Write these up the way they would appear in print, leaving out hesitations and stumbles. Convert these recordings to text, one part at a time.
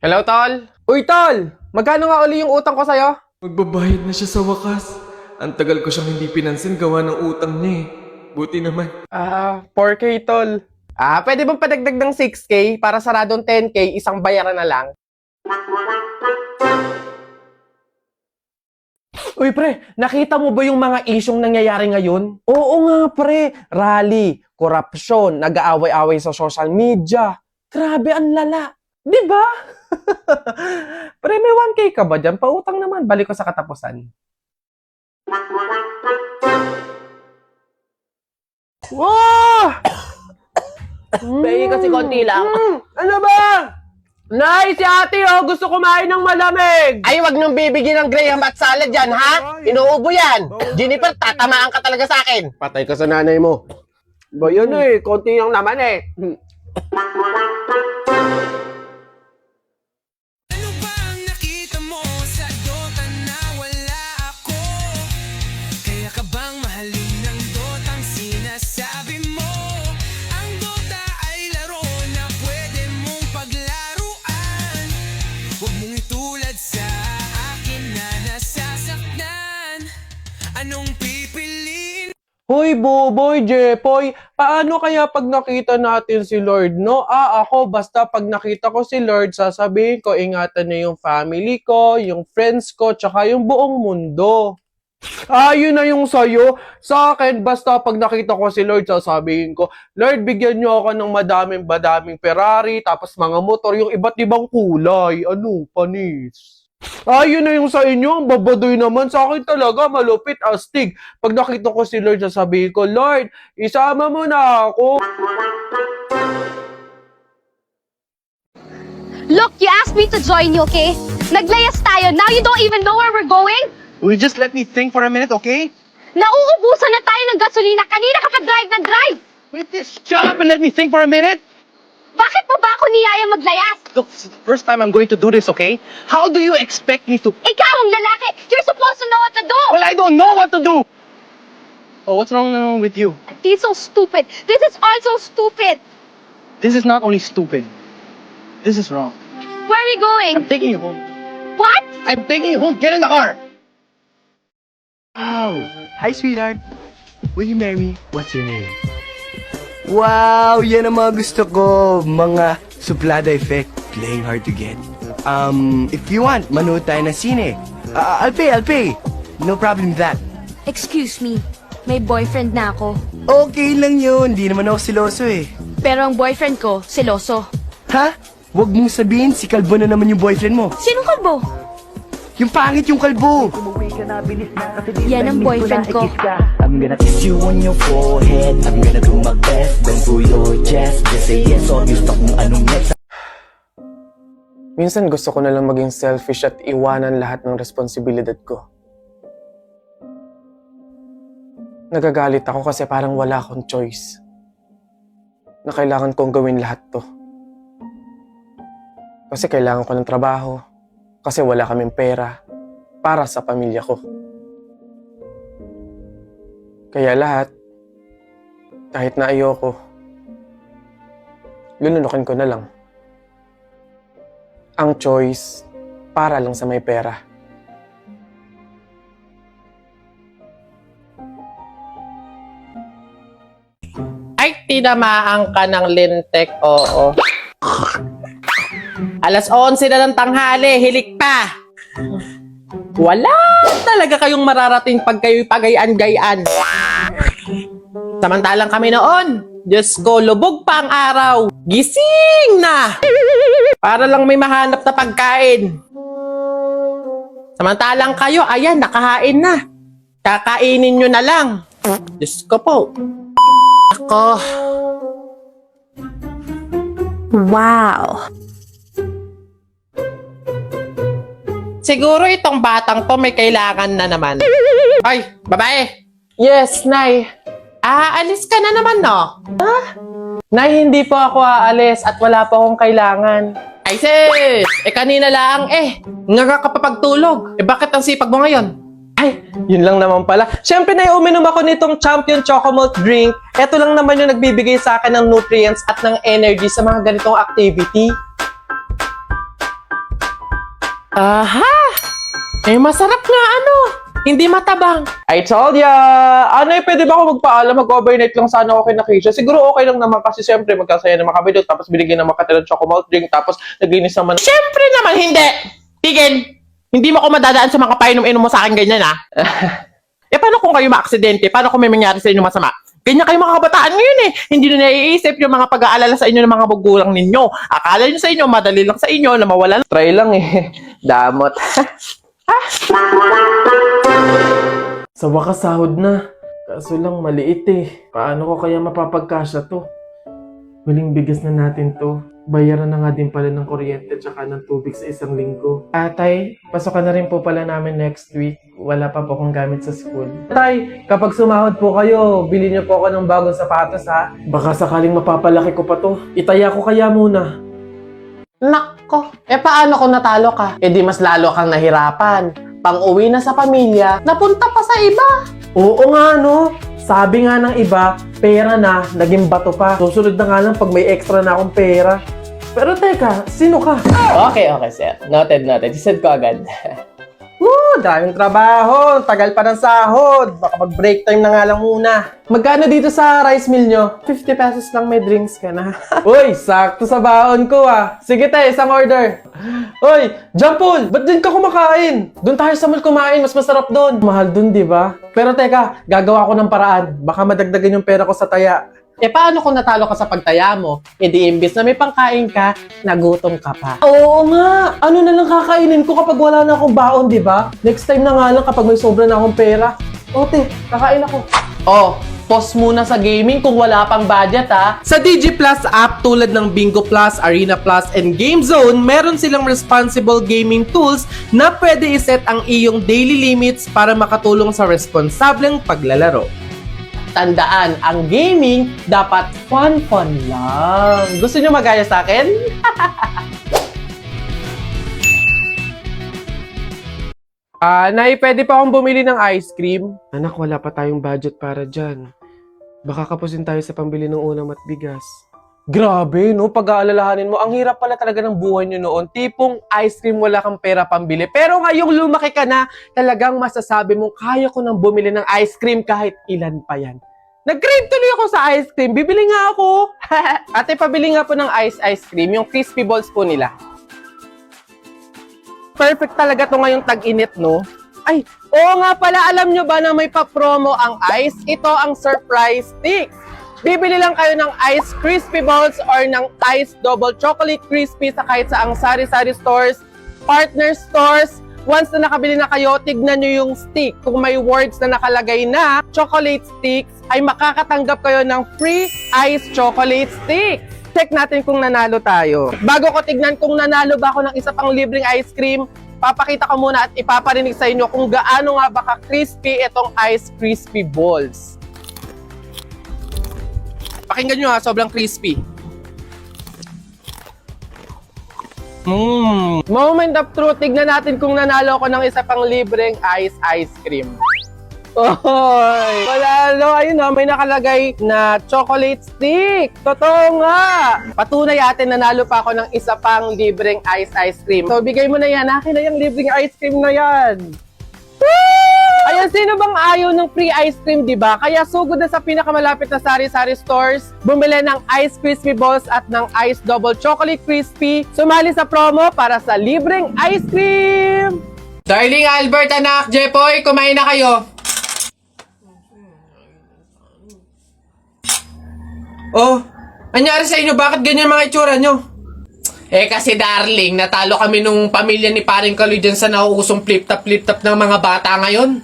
Hello, Tol? Uy, Tol! Magkano nga uli yung utang ko sa'yo? Magbabayad na siya sa wakas. Ang tagal ko siyang hindi pinansin gawa ng utang niya eh. Buti naman. 4K, Tol. Pwede bang padagdag ng 6K para saradong 10K, isang bayaran na lang? Uy, pre, nakita mo ba yung mga isyong nangyayari ngayon? Oo nga, pre. Rally, korupsyon, nag-aaway-away sa social media. Grabe, ang lala. Di ba? Pre, may 1K ka ba dyan? Pautang naman. Balik ko sa katapusan. Wow! Pegi kasi konti lang. Ano ba? Nay, si ate gusto kumain ng malamig. Ay, wag nang bibigyan ng graham at salad yan, ha? Inuubo yan. Jennifer, tatamaan ka talaga sa akin. Patay ka sa nanay mo. Ba yun konti lang naman eh. Ano ba ang nakita mo sa Dota na wala ako? Kaya ka bang mahalin ng Dota ang sinasabi mo? Ang Dota ay laro na pwede mong paglaruan. Huwag mong itulad sa akin na nasasaktan. Anong pipiliin? Hoy, Buboy, Jepoy, paano kaya pag nakita natin si Lord, no? Ako, basta pag nakita ko si Lord, sasabihin ko, ingatan niya yung family ko, yung friends ko, tsaka yung buong mundo. Yun na yung sayo. Sa akin, basta pag nakita ko si Lord, sasabihin ko, Lord, bigyan niyo ako ng madaming Ferrari, tapos mga motor, yung iba't ibang kulay. Ano, panis? Yun na yung sa inyo. Ang babadoy naman. Sa akin talaga, malupit, astig. Pag nakita ko si Lord, sasabihin ko, Lord, isama mo na ako. Look, you asked me to join you, okay? Naglayas tayo. Now you don't even know where we're going? Will you just let me think for a minute, okay? Nauubusan na tayo ng gasolina. Kanina ka pa drive na drive. Wait, just shut up and let me think for a minute. Bakit mo ba ako niyaya maglayas? Look, it's the first time I'm going to do this, okay? How do you expect me to... Ikaw ang lalaki. You're supposed to know what to do. Well, I don't know what to do! Oh, what's wrong with you? This is so stupid. This is also stupid. This is not only stupid. This is wrong. Where are we going? I'm taking you home. What? I'm taking you home. Get in the car! Wow. Hi, sweetheart. Will you marry me? What's your name? Wow, yan ang mga gusto ko. Mga suplada effect, playing hard to get. If you want, manood tayo ng sine. I'll pay. No problem with that. Excuse me. May boyfriend na ako. Okay lang yun, di naman ako siloso eh. Pero ang boyfriend ko, seloso. Ha? Huwag mong sabihin, si Kalbo na naman yung boyfriend mo. Sinong kalbo? Yung pangit yung Kalbo. Yan ang boyfriend ko. I'm gonna kiss you on your forehead. I'm gonna do my best. Don't do your chest. Just say yes or you stop kung anong next. Minsan gusto ko na lang maging selfish at iwanan lahat ng responsibilidad ko. Nagagalit ako kasi parang wala akong choice. Na kailangan kong gawin lahat to. Kasi kailangan ko ng trabaho. Kasi wala kaming pera para sa pamilya ko. Kaya lahat, kahit na ayoko, lununukin ko na lang. Ang choice, para lang sa may pera. Ay, tinamaan ka ng lintek, oo. Alas 11 na ng tanghali, hilik pa. Wala talaga kayong mararating pag kayo'y pagayan-gayan. Samantalang kami noon, Diyos ko, lubog pa ang araw. Gising na! Para lang may mahanap na pagkain. Samantalang kayo, ayan, nakahain na. Kakainin nyo na lang. Diyos ko po. Ako. Wow. Siguro itong batang to may kailangan na naman. Ay, babae. Yes, Nay. Aalis ka na naman, no? Nay, hindi po ako aalis at wala po akong kailangan. Ay, sis! Kanina lang nga ka pa pagtulog. Bakit ang sipag mo ngayon? Ay, yun lang naman pala. Siyempre, Nay, uminom ako nitong Champion Chocomalt drink. Ito lang naman yung nagbibigay sa akin ng nutrients at ng energy sa mga ganitong activity. Aha! Eh, masarap nga ano. Hindi matabang. I told ya! Ano pwede ba ako magpaalam? Mag-overnight lang sana ako kay Nakisha. Siguro okay lang naman kasi siyempre magkasaya naman kami doon. Tapos binigyan naman kita ng chocolate drink. Tapos naglinis naman. Siyempre naman, hindi. Tigil. Hindi mo ako madadaan sa mga painom-inom mo sa akin ganyan, ha? Eh, paano kung kayo maaksidente? Paano kung may mangyari sa inyo masama? Ganyan kayo mga kabataan ngayon eh. Hindi nyo naiisip yung mga pag-aalala sa inyo ng mga magulang ninyo. Akala nyo sa inyo, madali lang sa inyo na mawala. Try lang eh. Damot. Sa wakas sahod na. Kaso lang maliit eh. Paano ko kaya mapapagkasya to? Huling bigas na natin to. Bayaran na nga din pala ng kuryente tsaka ng tubig sa isang linggo. Tay, pasokan na rin po pala namin next week. Wala pa po akong gamit sa school. Tay, kapag sumahod po kayo, bili niyo po ako ng bagong sapatos ha. Baka sakaling mapapalaki ko pa to. Itaya ko kaya muna. Nako, eh paano kung natalo ka? Eh di mas lalo kang nahirapan. Pang-uwi na sa pamilya, napunta pa sa iba. Oo nga no. Sabi nga ng iba, pera na, naging bato pa. Susunod na nga lang pag may extra na akong pera. Pero teka, sino ka? Okay, sir. Noted. Isend ko agad. Daming trabaho. Tagal pa ng sahod. Baka mag-break time na nga lang muna. Magkano dito sa rice mill nyo? 50 pesos lang may drinks ka na. Uy, sakto sa baon ko ah. Sige tayo, isang order. Uy, Jampol, ba't din ka kumakain? Doon tayo sa mall kumain, mas masarap doon. Mahal dun, di ba? Pero teka, gagawa ko ng paraan. Baka madagdagan yung pera ko sa taya. Eh paano kung natalo ka sa pagtaya mo? Eh di imbis na may pangkain ka, nagutom ka pa. Oo nga, ano na lang kakainin ko kapag wala na akong baon, di ba? Next time na nga lang kapag may sobra na akong pera. Ote, kakain ako. Oh, pause muna sa gaming kung wala pang budget ha. Sa Digi Plus app tulad ng Bingo Plus, Arena Plus, and Game Zone, meron silang responsible gaming tools na pwede iset ang iyong daily limits para makatulong sa responsableng paglalaro. Tandaan, ang gaming dapat fun lang. Gusto nyo magaya sa akin? Nay, pwede pa akong bumili ng ice cream? Anak, wala pa tayong budget para dyan. Baka kapusin tayo sa pambili ng unam at bigas. Grabe, no? Pag-aalalahanin mo, ang hirap pala talaga ng buhay nyo noon. Tipong ice cream, wala kang pera pambili. Pero ngayong lumaki ka na, talagang masasabi mo, kaya ko nang bumili ng ice cream kahit ilan pa yan. Nag-crave tuloy ako sa ice cream. Bibili nga ako. Ate, pabili nga po ng ice cream. Yung crispy balls po nila. Perfect talaga to ngayong tag-init, no? Ay, oo nga pala, alam nyo ba na may pa-promo ang ice? Ito ang surprise sticks. Bibili lang kayo ng ice crispy balls or ng ice double chocolate crispy sa kahit saang sari-sari stores, partner stores. Once na nakabili na kayo, tignan nyo yung stick. Kung may words na nakalagay na chocolate sticks, ay makakatanggap kayo ng free ice chocolate sticks. Check natin kung nanalo tayo. Bago ko tignan kung nanalo ba ako ng isa pang libreng ice cream, papakita ko muna at ipaparinig sa inyo kung gaano nga ba ka-crispy itong ice crispy balls. Pakinggan nyo ha, sobrang crispy. Moment of truth, tignan natin kung nanalo ako ng isa pang libreng ice cream. Oy! Panalo! Ayun na, may nakalagay na chocolate stick! Totoo nga! Patunay atin, nanalo pa ako ng isa pang libreng ice cream. So, bigay mo na yan. Akin na yung libreng ice cream na yan. Ayan, sino bang ayaw ng free ice cream, di ba? Kaya sugod na sa pinakamalapit na sari-sari stores, bumili ng Ice Crispy Balls at ng Ice Double Chocolate Crispy. Sumali sa promo para sa libreng ice cream! Darling Albert, anak, Jepoy, kumain na kayo. Oh, anyari sa inyo? Bakit ganyan mga itsura nyo? Eh kasi darling, natalo kami nung pamilya ni paring Kaloy dyan sa nauusong flip-top ng mga bata ngayon.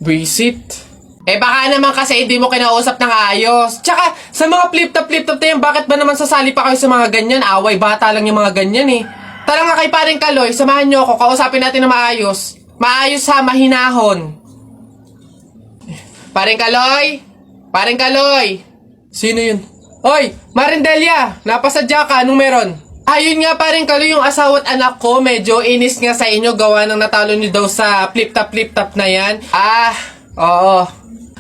Visit. Eh baka naman kasi hindi mo kinausap ng ayos. Tsaka sa mga flip-top na yan, bakit ba naman sasali pa kayo sa mga ganyan? Away bata lang yung mga ganyan eh. Tara nga kay paring Kaloy, samahan nyo ako, kausapin natin na maayos. Maayos ha, mahinahon. Paring Kaloy? Paring Kaloy? Sino yun? Hoy, Marindelia, napasadya ka, anong meron? Ayun nga paring Kaloy, yung asawa at anak ko, medyo inis nga sa inyo, gawa ng natalo nyo daw sa flip-top na yan. Ah, oo.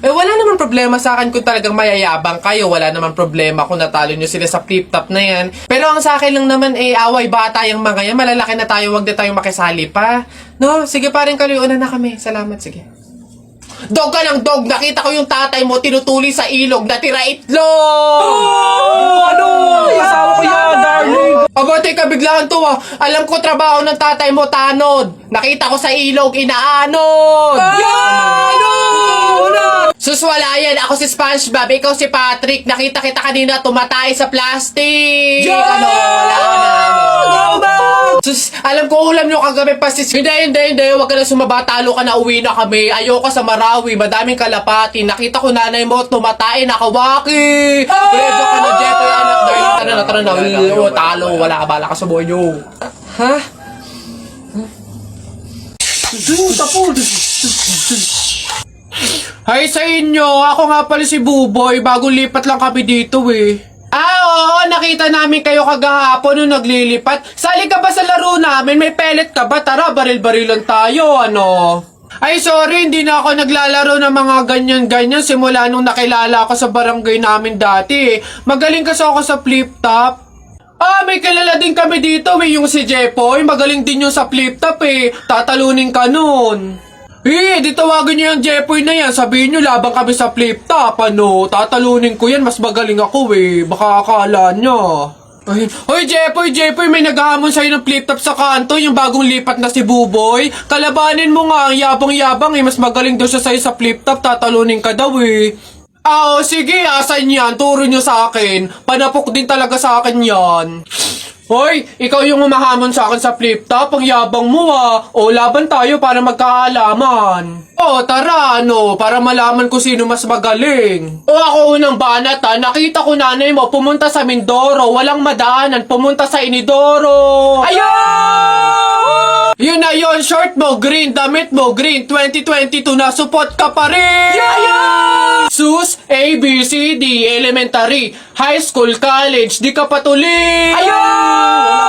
Wala naman problema sa akin kung talagang mayayabang kayo. Wala naman problema kung natalo nyo sila sa flip-top na yan. Pero ang sa akin lang naman, away bata yung mga yan. Malalaki na tayo, wag na tayong makisali pa. No, sige paring Kaloy, una na kami. Salamat, sige. Dog ka ng dog! Nakita ko yung tatay mo tinutuli sa ilog na tira itlog! Ano? Asawa ko yan, darling! Aba, teka, biglaan to Alam ko trabaho ng tatay mo, tanod. Nakita ko sa ilog, inaanod! Sus, wala yan. Ako si SpongeBob, ikaw si Patrick. Nakita kita kanina tumatay sa plastic. Ano, wala na. Sus, alam ko ulam nyo kagabi pasis. Hindi. Huwag ka na sumaba. Talo ka na, uwi na kami. Ayoko sa Marawi. Madaming kalapati. Nakita ko nanay mo tumatay. Nakawaki. Pwede ka na, Jeff. Anak, darling. Tara na. Talo. Wala ka, bala ka sa buhay nyo. Ha? Hi sa inyo! Ako nga pala si Buboy. Bagong lipat lang kami dito oo, nakita namin kayo kagahapon nung naglilipat. Sali ka ba sa laro namin? May pellet ka ba? Tara, baril-barilan tayo, ano? Ay, sorry, hindi na ako naglalaro ng mga ganyan-ganyan simula nung nakilala ako sa barangay namin dati. Magaling kasi ako sa flip-top. May kilala din kami dito yung si Jepoy. Magaling din yung sa flip-top Tatalunin ka nun. Di tawagin niyo yung Jepoy na yan. Sabihin niyo labang kami sa flip-top, ano. Tatalunin ko yan, mas magaling ako Baka akala niya. Hoy, Jepoy, may naghahamon sa'yo ng flip-top sa kanto, yung bagong lipat na si Buboy. Kalabanin mo nga, ang yabang-yabang mas magaling daw siya sa'yo sa flip-top, tatalunin ka daw sige, asan yan? Turo niyo sa akin. Panapok din talaga sa akin yan. Hoy, ikaw yung umahamon sa akin sa flip-top, ang yabang mo laban tayo para magkaalaman. Tara, para malaman ko sino mas magaling. Ako unang banat nakita ko nanay mo pumunta sa Mindoro, walang madaanan, pumunta sa Inidoro. Ayun! Yun na yun, short mo, green, damit mo, green, 2022 na, support ka pa rin! Sus, A, B, C, D, elementary, high school, college, di ka patuloy!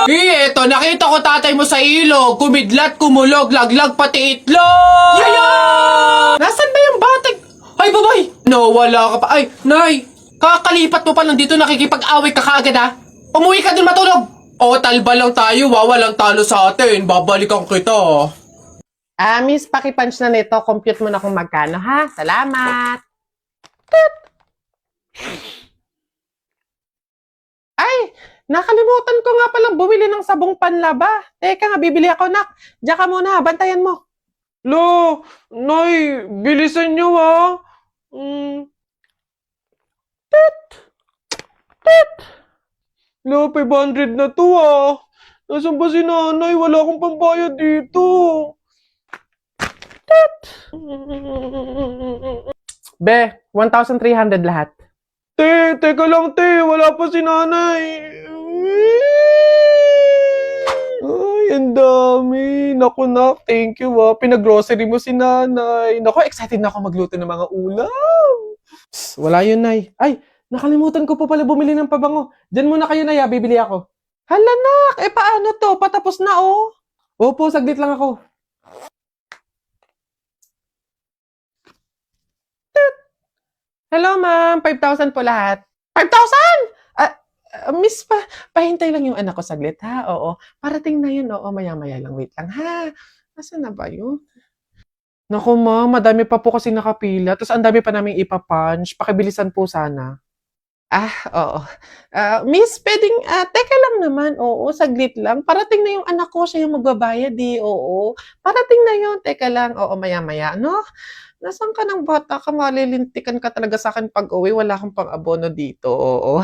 Eto, nakita ko tatay mo sa ilog, kumidlat, kumulog, laglag, pati itlog! Nasaan ba yung batag? Ay, babay! No, wala ka pa. Ay, nay! Kakalipat mo pa lang dito, nakikipag-away ka kaagad Umuwi ka din matulog! Talba lang tayo walang talo sa atin. Babalikan kita. Miss, pakipunch na nito. Compute mo na kung magkano, ha? Salamat! Ay! Nakalimutan ko nga palang bumili ng sabong panlaba. Teka nga, bibili ako, nak. Diyan ka muna, bantayan mo. Lo, Nay, bilisan nyo Lo, 500 na to Nasaan ba si nanay? Wala akong pambayad dito. Be, 1,300 lahat. Teka lang, wala pa si nanay. Ay, ang dami. Naku, nak, thank you Pinag-grocery mo si nanay. Naku, excited na ako magluto ng mga ulam. Psst, wala yun, nay. Ay, nakalimutan ko pa pala bumili ng pabango. Diyan muna kayo, nay, bibili ako. Hala, nak, paano to? Patapos na, Opo, saglit lang ako. Hello, ma'am. 5,000 po lahat. 5,000? Miss, pahintay lang yung anak ko saglit, ha? Oo. Parating na yun, Maya-maya lang. Wait lang, ha? Nasaan na ba yun? Naku, ma'am. Madami pa po kasi nakapila. Tapos ang dami pa naming ipapunch. Pakibilisan po sana. Oo. Miss, pwedeng, teka lang naman. Oo, saglit lang. Parating na yung anak ko. Siya yung magbabayad, Oo. Parating na yun. Teka lang. Oo, maya-maya, no? Nasaan ka ng bata ka? Malilintikan ka talaga sa akin pag uwi. Wala akong pang-abono dito. Oo.